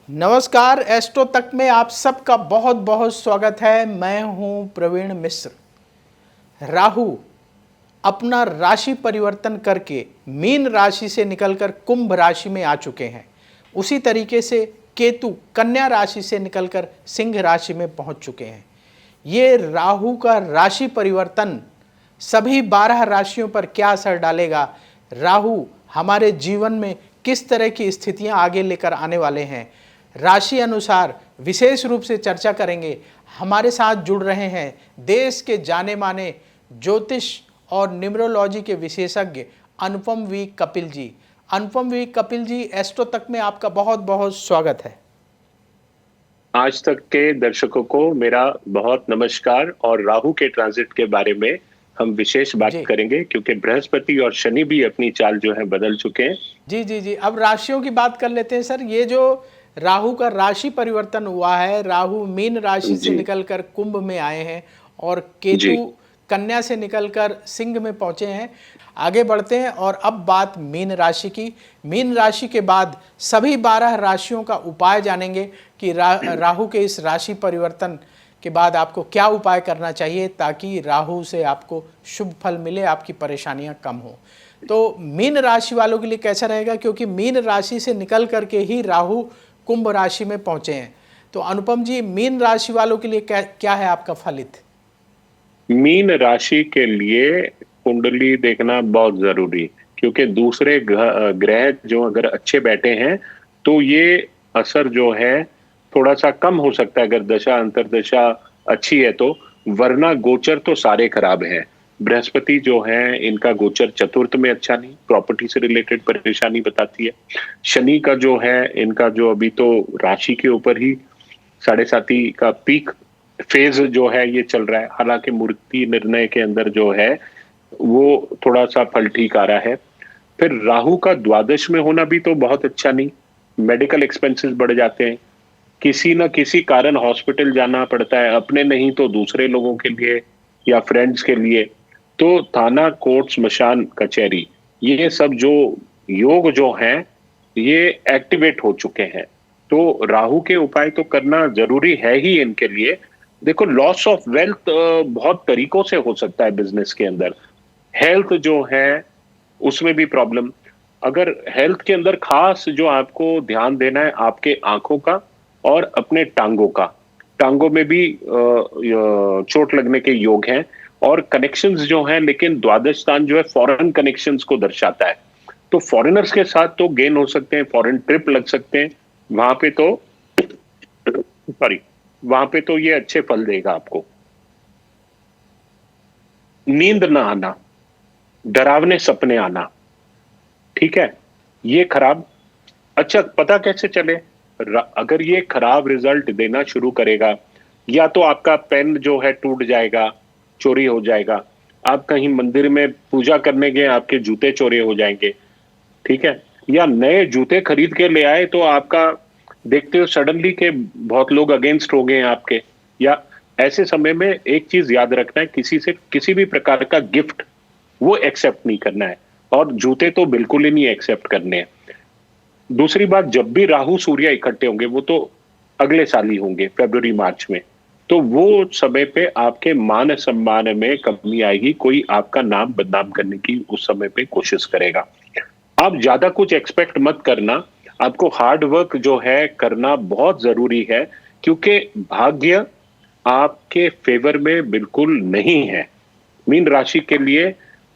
नमस्कार, एस्ट्रो तक में आप सबका बहुत बहुत स्वागत है। मैं हूं प्रवीण मिश्र। राहु अपना राशि परिवर्तन करके मीन राशि से निकलकर कुंभ राशि में आ चुके हैं। उसी तरीके से केतु कन्या राशि से निकलकर सिंह राशि में पहुंच चुके हैं। ये राहु का राशि परिवर्तन सभी 12 राशियों पर क्या असर डालेगा, राहु हमारे जीवन में किस तरह की स्थितियां आगे लेकर आने वाले हैं, राशि अनुसार विशेष रूप से चर्चा करेंगे। हमारे साथ जुड़ रहे हैं देश के जाने माने ज्योतिष और न्यूमरोलॉजी के विशेषज्ञ Anupam V Kapil ji. Anupam V Kapil ji, Astro तक में आपका बहुत बहुत स्वागत है। आज तक के दर्शकों को मेरा बहुत नमस्कार। और राहु के ट्रांजिट के बारे में हम विशेष बात करेंगे क्योंकि बृहस्पति और शनि भी अपनी चाल जो है बदल चुके हैं। जी जी जी, अब राशियों की बात कर लेते हैं सर। ये जो राहु का राशि परिवर्तन हुआ है, राहु मीन राशि से निकलकर कुंभ में आए हैं और केतु कन्या से निकलकर सिंह में पहुंचे हैं। आगे बढ़ते हैं और अब बात मीन राशि की। मीन राशि के बाद सभी 12 राशियों का उपाय जानेंगे कि राहु के इस राशि परिवर्तन के बाद आपको क्या उपाय करना चाहिए ताकि राहु से आपको शुभ फल मिले, आपकी परेशानियां कम हो। तो मीन राशि वालों के लिए कैसा रहेगा, क्योंकि मीन राशि से निकल करके ही राहु कुंभ राशि में पहुंचे हैं। तो अनुपम जी, मीन राशि वालों के लिए क्या है आपका फलित? मीन राशि के लिए कुंडली देखना बहुत जरूरी, क्योंकि दूसरे ग्रह जो अगर अच्छे बैठे हैं तो ये असर जो है थोड़ा सा कम हो सकता है अगर दशा अंतरदशा अच्छी है तो, वरना गोचर तो सारे खराब हैं। बृहस्पति जो है इनका गोचर चतुर्थ में अच्छा नहीं, प्रॉपर्टी से रिलेटेड परेशानी बताती है। शनि का जो है इनका जो अभी तो राशि के ऊपर ही 7.5 का पीक फेज जो है ये चल रहा है। हालांकि मूर्ति निर्णय के अंदर जो है वो थोड़ा सा फल ठीक आ रहा है। फिर राहु का द्वादश में होना भी तो बहुत अच्छा नहीं, मेडिकल एक्सपेंसेस बढ़ जाते हैं, किसी न किसी कारण हॉस्पिटल जाना पड़ता है, अपने नहीं तो दूसरे लोगों के लिए या फ्रेंड्स के लिए। तो थाना, कोर्ट, स्मशान, कचहरी, ये सब जो योग जो हैं ये एक्टिवेट हो चुके हैं। तो राहु के उपाय तो करना जरूरी है ही इनके लिए। देखो, लॉस ऑफ वेल्थ बहुत तरीकों से हो सकता है बिजनेस के अंदर। हेल्थ जो है उसमें भी प्रॉब्लम। अगर हेल्थ के अंदर खास जो आपको ध्यान देना है, आपके आंखों का और अपने टांगों का। टांगों में भी चोट लगने के योग हैं और कनेक्शंस जो हैं, लेकिन द्वादश स्थान जो है फॉरेन कनेक्शंस को दर्शाता है। तो फॉरेनर्स के साथ तो गेन हो सकते हैं, फॉरेन ट्रिप लग सकते हैं, वहां पे तो वहां पे तो ये अच्छे फल देगा आपको। नींद ना आना, डरावने सपने आना, ठीक है, ये खराब। अच्छा, पता कैसे चले? अगर ये खराब रिजल्ट देना शुरू करेगा, या तो आपका पेन जो है टूट जाएगा, चोरी हो जाएगा। आप कहीं मंदिर में पूजा करने गए, आपके जूते चोरी हो जाएंगे, ठीक है, या नए जूते खरीद के ले आए तो आपका देखते हो सडनली के बहुत लोग अगेंस्ट हो गए आपके। या ऐसे समय में एक चीज याद रखना है, किसी से किसी भी प्रकार का गिफ्ट वो एक्सेप्ट नहीं करना है, और जूते तो बिल्कुल ही नहीं एक्सेप्ट करने हैं। दूसरी बात, जब भी राहु सूर्य इकट्ठे होंगे, वो तो अगले साल ही होंगे, फरवरी मार्च में, तो वो समय पे आपके मान सम्मान में कमी आएगी। कोई आपका नाम बदनाम करने की उस समय पे कोशिश करेगा। आप ज्यादा कुछ एक्सपेक्ट मत करना, आपको हार्ड वर्क जो है करना बहुत जरूरी है, क्योंकि भाग्य आपके फेवर में बिल्कुल नहीं है मीन राशि के लिए।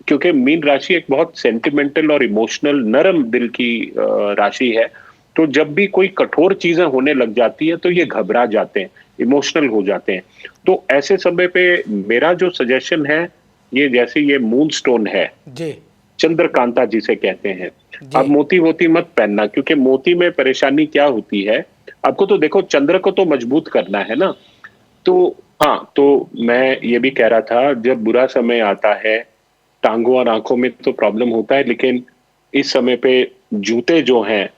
क्योंकि मीन राशि एक बहुत सेंटिमेंटल और इमोशनल नरम दिल की राशि है। तो जब भी कोई कठोर चीजें होने लग जाती है तो ये घबरा जाते हैं, इमोशनल हो जाते हैं। तो ऐसे समय पे मेरा जो सजेशन है, ये जैसे ये मून स्टोन है जी, चंद्रकांता जिसे कहते हैं, आप मोती वोती मत पहनना, क्योंकि मोती में परेशानी क्या होती है, आपको तो देखो चंद्र को तो मजबूत करना है ना। तो हाँ, तो मैं ये भी कह रहा था, जब बुरा समय आता है टांगों और आंखों में तो प्रॉब्लम होता है, लेकिन इस समय पे जूते जो हैं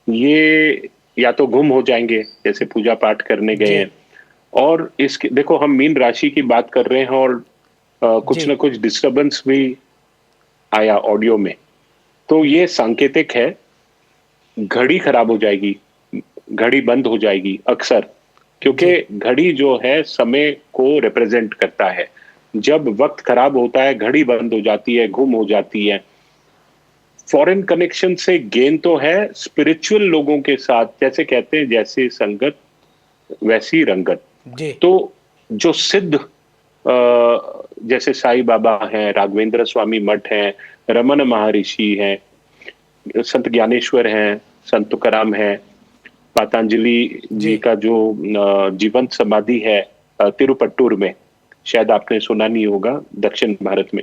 ये या तो गुम हो जाएंगे, जैसे पूजा पाठ करने गए हैं। और इसके देखो, हम मीन राशि की बात कर रहे हैं और कुछ ना कुछ डिस्टरबेंस भी आया ऑडियो में, तो ये सांकेतिक है, घड़ी खराब हो जाएगी, घड़ी बंद हो जाएगी अक्सर, क्योंकि घड़ी जो है समय को रिप्रेजेंट करता है। जब वक्त खराब होता है घड़ी बंद हो जाती है, गुम हो जाती है। फॉरेन कनेक्शन से गेन तो है, स्पिरिचुअल लोगों के साथ जैसे कहते हैं जैसे संगत वैसी रंगत। जी तो जो सिद्ध जैसे साईं बाबा हैं, राघवेंद्र स्वामी मठ हैं, रमन महर्षि हैं, संत ज्ञानेश्वर हैं, संत तुकाराम हैं, पतंजलि जी जी का जो जीवंत समाधि है तिरुपट्टूर में, शायद आपने सुना नहीं होगा, दक्षिण भारत में।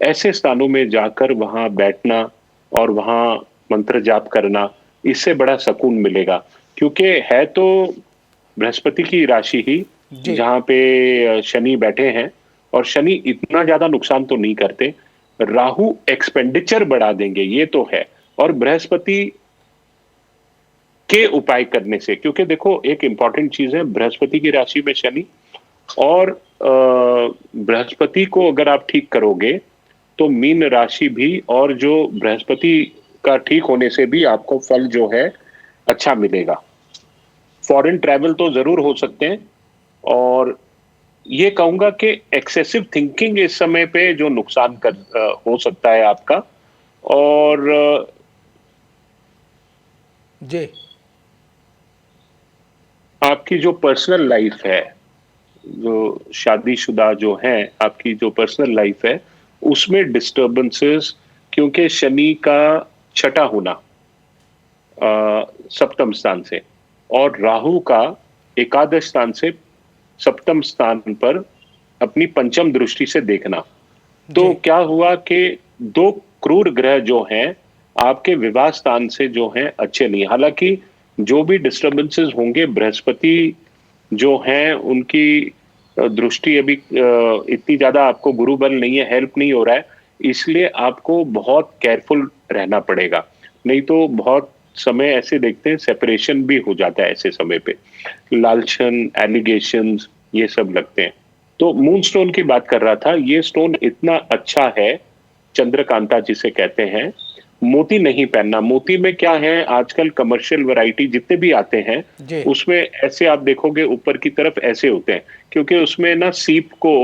ऐसे स्थानों में जाकर वहां बैठना और वहां मंत्र जाप करना, इससे बड़ा सुकून मिलेगा। क्योंकि है तो बृहस्पति की राशि ही जी जहां पे शनि बैठे हैं, और शनि इतना ज्यादा नुकसान तो नहीं करते। राहु एक्सपेंडिचर बढ़ा देंगे, ये तो है। और बृहस्पति के उपाय करने से, क्योंकि देखो एक इंपॉर्टेंट चीज है, बृहस्पति की राशि में शनि, और बृहस्पति को अगर आप ठीक करोगे तो मीन राशि भी, और जो बृहस्पति का ठीक होने से भी आपको फल जो है अच्छा मिलेगा। फॉरेन ट्रैवल तो जरूर हो सकते हैं, और ये कहूंगा कि एक्सेसिव थिंकिंग इस समय पे जो नुकसान कर हो सकता है आपका। और जी आपकी जो पर्सनल लाइफ है, जो शादीशुदा जो है, आपकी जो पर्सनल लाइफ है उसमें डिस्टर्बेंसेस, क्योंकि शनि का छठा होना सप्तम स्थान से, और राहु का एकादश स्थान से सप्तम स्थान पर अपनी पंचम दृष्टि से देखना। तो जी क्या हुआ कि दो क्रूर ग्रह जो हैं आपके विवाह स्थान से जो हैं अच्छे नहीं। हालांकि जो भी डिस्टर्बेंसेस होंगे, बृहस्पति जो हैं उनकी दृष्टि अभी इतनी ज्यादा आपको गुरु बल नहीं है, हेल्प नहीं हो रहा है, इसलिए आपको बहुत केयरफुल रहना पड़ेगा। नहीं तो बहुत समय ऐसे देखते हैं सेपरेशन भी हो जाता है ऐसे समय पे, लालचन, एलिगेशंस, ये सब लगते हैं। तो मून स्टोन की बात कर रहा था, ये स्टोन इतना अच्छा है, चंद्रकांता जिसे कहते हैं। मोती नहीं पहनना। मोती में क्या है, आजकल कमर्शियल वैरायटी जितने भी आते हैं जी उसमें ऐसे आप देखोगे ऊपर की तरफ ऐसे होते हैं, क्योंकि उसमें ना सीप को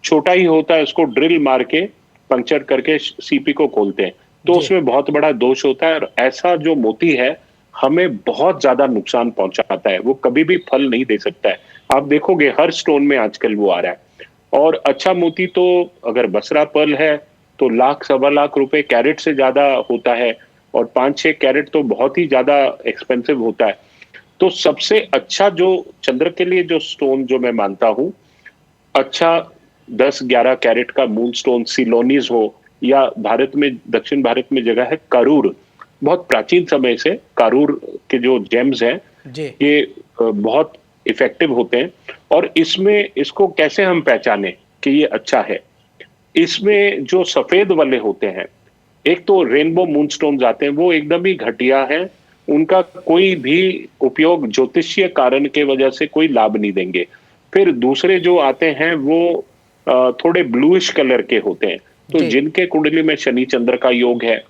छोटा ही होता है, उसको ड्रिल मार के पंक्चर करके सीपी को खोलते हैं, तो जी उसमें बहुत बड़ा दोष होता है। और ऐसा जो मोती है हमें बहुत ज्यादा नुकसान पहुंचाता है, वो कभी भी फल नहीं दे सकता है। आप देखोगे हर स्टोन में आजकल वो आ रहा है। और अच्छा मोती तो अगर बसरा पर्ल है तो लाख सवा लाख रुपए कैरेट से ज्यादा होता है, और 5-6 कैरेट तो बहुत ही ज्यादा एक्सपेंसिव होता है। तो सबसे अच्छा जो चंद्र के लिए जो स्टोन जो मैं मानता हूं अच्छा, 10-11 कैरेट का मून स्टोन सिलोनीज हो, या भारत में दक्षिण भारत में जगह है कारूर, बहुत प्राचीन समय से कारूर के जो जेम्स हैं जी ये बहुत इफेक्टिव होते हैं। और इसमें इसको कैसे हम पहचाने कि ये अच्छा है, इसमें जो सफेद वाले होते हैं, एक तो रेनबो मूनस्टोन्स आते हैं, वो एकदम ही घटिया है, उनका कोई भी उपयोग ज्योतिषीय कारण के वजह से कोई लाभ नहीं देंगे। फिर दूसरे जो आते हैं वो थोड़े ब्लूइश कलर के होते हैं, तो जी जिनके कुंडली में शनि चंद्र का योग है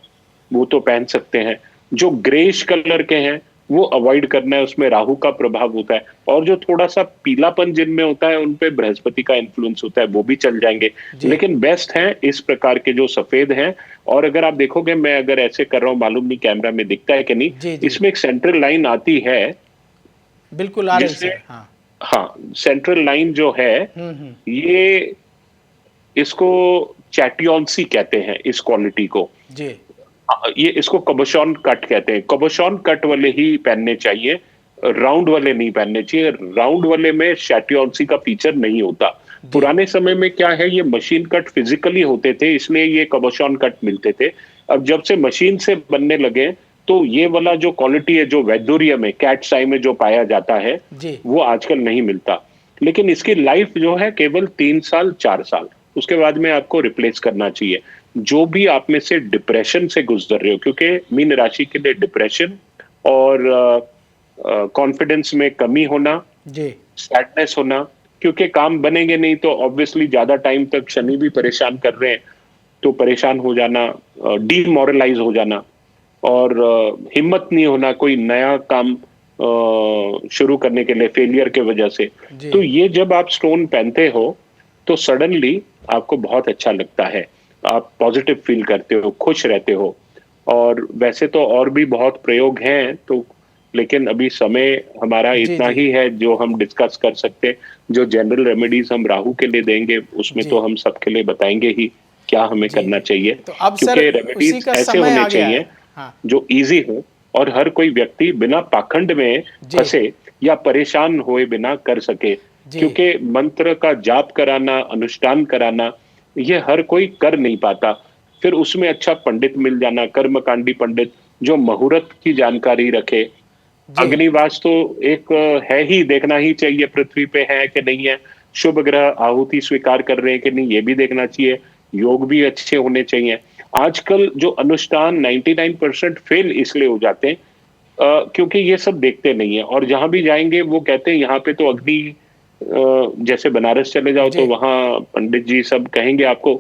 वो तो पहन सकते हैं। जो ग्रेइश कलर के हैं वो अवॉइड करना है, उसमें राहु का प्रभाव होता है। और जो थोड़ा सा पीलापन जिनमें होता है उन पे बृहस्पति का इन्फ्लुएंस होता है, वो भी चल जाएंगे। जी लेकिन बेस्ट है इस प्रकार के जो सफेद हैं। और अगर आप देखोगे, मैं अगर ऐसे कर रहा हूं, मालूम नहीं कैमरा में दिखता है कि नहीं, जी जी इसमें एक सेंट्रल लाइन आती है बिल्कुल आ रही जिससे, सर हाँ हाँ, सेंट्रल लाइन जो है हम्म। ये, इसको चैटियॉन्सी कहते हैं इस क्वालिटी को। जी ये इसको कबोशॉन कट कहते हैं। कबोशॉन कट वाले ही पहनने चाहिए, राउंड वाले नहीं पहनने चाहिए। राउंड वाले में शैटियॉन्सी का फीचर नहीं होता। जी पुराने समय में क्या है, ये मशीन कट फिजिकली होते थे, इसलिए ये कबोशॉन कट मिलते थे। अब जब से मशीन से बनने लगे तो ये वाला जो क्वालिटी है, जो वैदुर्य में, कैट्स आई में जो पाया जाता है, जी वो आजकल नहीं मिलता। लेकिन इसकी लाइफ जो है केवल 3 साल 4 साल, उसके बाद में आपको रिप्लेस करना चाहिए। जो भी आप में से डिप्रेशन से गुजर रहे हो, क्योंकि मीन राशि के लिए डिप्रेशन और कॉन्फिडेंस में कमी होना, जी सैडनेस होना, क्योंकि काम बनेंगे नहीं तो ऑब्वियसली ज्यादा टाइम तक शनि भी परेशान कर रहे हैं, तो परेशान हो जाना, डीमोरलाइज हो जाना, और हिम्मत नहीं होना कोई नया काम शुरू करने के लिए फेलियर के वजह से। जी। तो ये जब आप स्टोन पहनते हो तो सडनली आपको बहुत अच्छा लगता है, आप पॉजिटिव फील करते हो, खुश रहते हो। और वैसे तो और भी बहुत प्रयोग हैं, तो लेकिन अभी समय हमारा जी, इतना जी, ही है जो हम डिस्कस कर सकते। जो जनरल रेमेडीज हम राहु के लिए देंगे उसमें जी, तो हम सबके लिए बताएंगे ही क्या हमें जी, करना जी। चाहिए, तो अब सर क्योंकि उसी रेमेडीज का ऐसे समय होने आ गया चाहिए है। हाँ, जो इजी हो और हर कोई व्यक्ति बिना पाखंड में जी, फंसे या परेशान हुए बिना कर सके। जी, क्योंकि मंत्र का जाप कराना, अनुष्ठान कराना, ये हर कोई कर नहीं पाता। फिर उसमें अच्छा पंडित मिल जाना, कर्मकांडी पंडित जो मुहूर्त की जानकारी रखे। जी, अग्निवास तो एक है ही, देखना ही चाहिए पृथ्वी पे है कि नहीं है, शुभ ग्रह आहुति स्वीकार कर रहे हैं कि नहीं, ये भी देखना चाहिए। योग भी अच्छे होने चाहिए। आजकल जो अनुष्ठान 99% फेल इसलिए हो जाते हैं क्योंकि ये सब देखते नहीं है। और जहां भी जाएंगे वो कहते हैं यहाँ पे तो अग्नि, जैसे बनारस चले जाओ तो जी, वहां पंडित जी सब कहेंगे आपको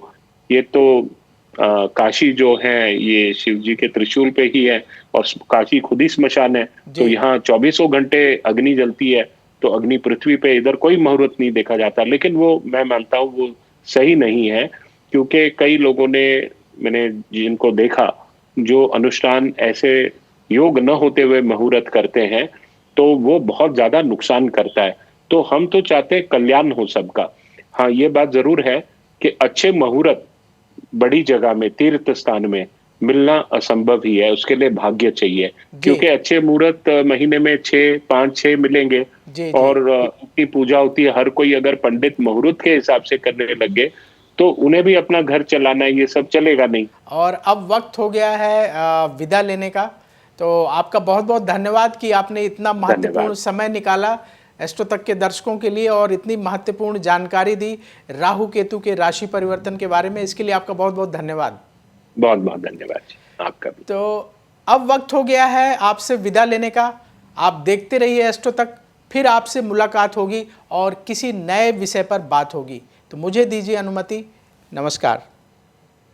ये तो काशी जो है ये शिव जी के त्रिशूल पे ही है, और काशी खुद ही स्मशान है। तो जी। यहाँ चौबीसों घंटे अग्नि जलती है, तो अग्नि पृथ्वी पे इधर कोई मुहूर्त नहीं देखा जाता। लेकिन वो मैं मानता हूँ वो सही नहीं है, क्योंकि कई लोगों ने, मैंने जिनको देखा जो अनुष्ठान ऐसे योग न होते हुए मुहूर्त करते हैं, तो वो बहुत ज्यादा नुकसान करता है। तो हम तो चाहते हैं कल्याण हो सबका। हाँ, ये बात जरूर है कि अच्छे मुहूर्त बड़ी जगह में, तीर्थ स्थान में मिलना असंभव ही है, उसके लिए भाग्य चाहिए। जी, क्योंकि अच्छे मुहूर्त महीने में 6 5 6 मिलेंगे, जी, जी। और उनकी पूजा होती है। हर कोई अगर पंडित मुहूर्त के हिसाब से करने लगे तो उन्हें भी अपना घर चलाना है, ये सब चलेगा नहीं। और अब वक्त हो गया है विदा लेने का। तो आपका बहुत बहुत धन्यवाद कि आपने इतना महत्वपूर्ण धन्यवाद। समय निकाला एस्ट्रो तक के दर्शकों के लिए और इतनी महत्वपूर्ण जानकारी दी राहु केतु के राशि परिवर्तन के बारे में। इसके लिए आपका बहुत बहुत धन्यवाद। बहुत बहुत धन्यवाद जी, आपका भी। तो अब वक्त हो गया है आपसे विदा लेने का। आप देखते रहिए एस्ट्रो तक, फिर आपसे मुलाकात होगी और किसी नए विषय पर बात होगी। तो मुझे दीजिए अनुमति। नमस्कार।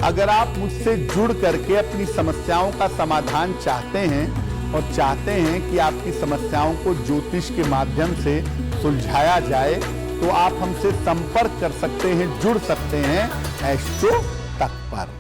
अगर आप मुझसे जुड़ करके अपनी समस्याओं का समाधान चाहते हैं और चाहते हैं कि आपकी समस्याओं को ज्योतिष के माध्यम से सुलझाया जाए, तो आप हमसे संपर्क कर सकते हैं, जुड़ सकते हैं एस्ट्रो तक पर।